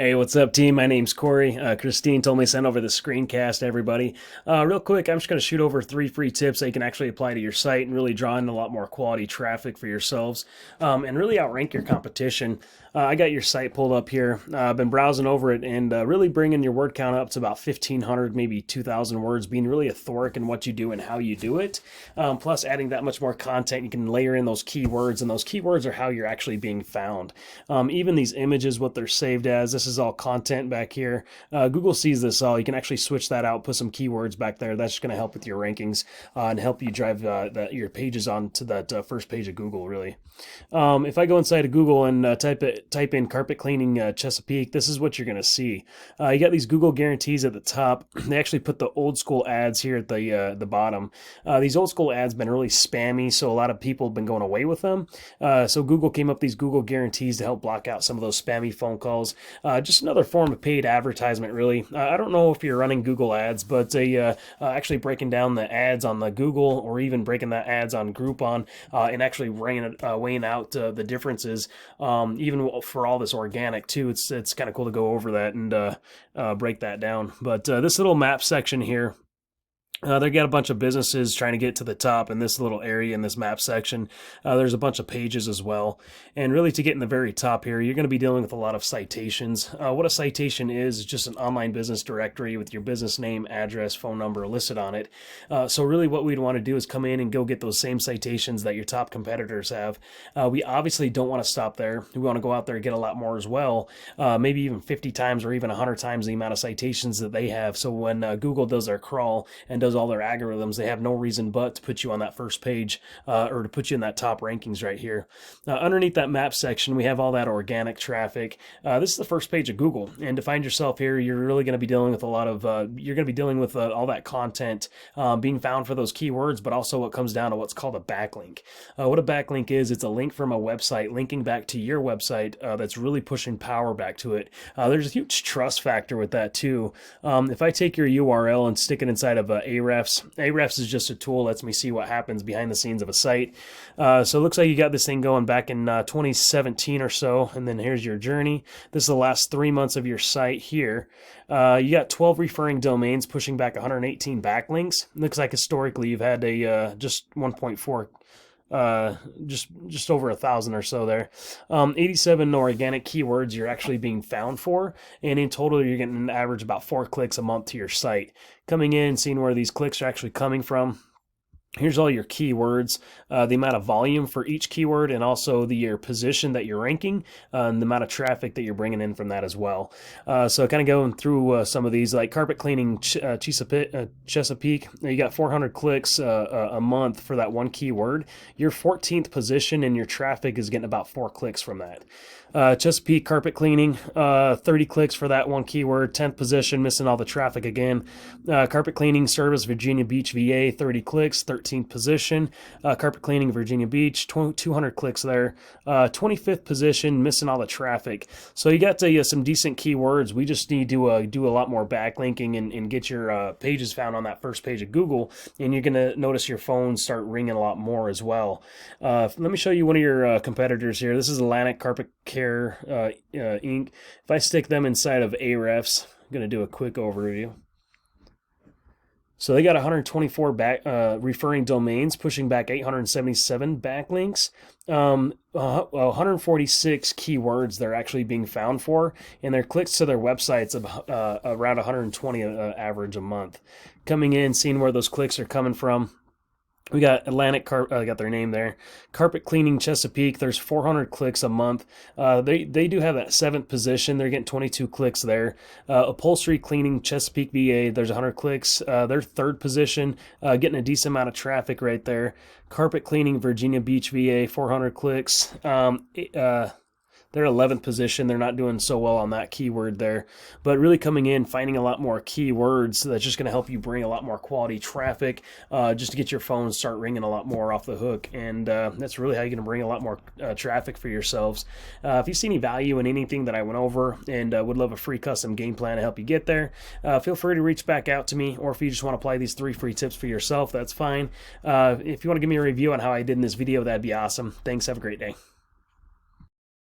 Hey, what's up, team? My name's Corey. Christine told me to send over the screencast to everybody. Real quick, I'm just going to shoot over 3 free tips that you can actually apply to your site and really draw in a lot more quality traffic for yourselves and really outrank your competition. I got your site pulled up here. I've been browsing over it and really bringing your word count up to about 1,500, maybe 2,000 words, being really authoric in what you do and how you do it. Plus, adding that much more content, you can layer in those keywords, and those keywords are how you're actually being found. Even these images, what they're saved as, this is all content back here. Google sees this all. You can actually switch that out, put some keywords back there. That's just going to help with your rankings and help you drive your pages onto that first page of Google, really. If I go inside of Google and type in carpet cleaning Chesapeake, this is what you're going to see. You got these Google guarantees at the top. They actually put the old school ads here at the bottom. These old school ads been really spammy, so a lot of people have been going away with them. So Google came up with these Google guarantees to help block out some of those spammy phone calls. Just another form of paid advertisement, really. I don't know if you're running Google ads, but actually breaking down the ads on the Google or even breaking the ads on Groupon and actually weighing out the differences, even for all this organic too. It's kind of cool to go over that and break that down. But this little map section here, they got a bunch of businesses trying to get to the top in this little area in this map section. There's a bunch of pages as well. And really to get in the very top here, you're going to be dealing with a lot of citations. What a citation is just an online business directory with your business name, address, phone number listed on it. So really what we'd want to do is come in and go get those same citations that your top competitors have. We obviously don't want to stop there. We want to go out there and get a lot more as well, maybe even 50 times or even 100 times the amount of citations that they have. So when Google does their crawl and does all their algorithms, they have no reason but to put you on that first page or to put you in that top rankings right here. Underneath that map section, we have all that organic traffic. This is the first page of Google, and to find yourself here, you're really going to be dealing with a lot of all that content being found for those keywords, but also what comes down to what's called a backlink. What a backlink is, it's a link from a website linking back to your website that's really pushing power back to it. There's a huge trust factor with that too. If I take your URL and stick it inside of Ahrefs is just a tool that lets me see what happens behind the scenes of a site. So it looks like you got this thing going back in 2017 or so, and then here's your journey. This is the last 3 months of your site here. You got 12 referring domains pushing back 118 backlinks. Looks like historically you've had a just 1.4 just over 1,000 or so there. 87 organic keywords you're actually being found for, and in total you're getting an average about 4 clicks a month to your site. Coming in, seeing where these clicks are actually coming from. Here's all your keywords, the amount of volume for each keyword, and also your position that you're ranking, and the amount of traffic that you're bringing in from that as well. So kind of going through some of these, like carpet cleaning Chesapeake, you got 400 clicks a month for that one keyword. Your 14th position in your traffic is getting about 4 clicks from that. Chesapeake carpet cleaning, 30 clicks for that one keyword, 10th position, missing all the traffic again. Carpet cleaning service, Virginia Beach, VA, 30 clicks, 13th position. Carpet cleaning, Virginia Beach, 200 clicks there. 25th position, missing all the traffic. So you got some decent keywords. We just need to do a lot more backlinking and get your pages found on that first page of Google, and you're going to notice your phone start ringing a lot more as well. Let me show you one of your competitors here. This is Atlantic Carpet Care Inc. If I stick them inside of Ahrefs, I'm going to do a quick overview. So they got 124 referring domains, pushing back 877 backlinks, 146 keywords they're actually being found for, and their clicks to their websites of around 120 average a month. Coming in, seeing where those clicks are coming from. We got Atlantic got their name there. Carpet cleaning Chesapeake. There's 400 clicks a month. They do have that 7th position. They're getting 22 clicks there. Upholstery cleaning Chesapeake VA. There's 100 clicks. They're 3rd position, getting a decent amount of traffic right there. Carpet cleaning Virginia Beach VA. 400 clicks. They're 11th position. They're not doing so well on that keyword there. But really coming in, finding a lot more keywords that's just going to help you bring a lot more quality traffic just to get your phone start ringing a lot more off the hook. And that's really how you're going to bring a lot more traffic for yourselves. If you see any value in anything that I went over and would love a free custom game plan to help you get there, feel free to reach back out to me. Or if you just want to apply these 3 free tips for yourself, that's fine. If you want to give me a review on how I did in this video, that'd be awesome. Thanks. Have a great day.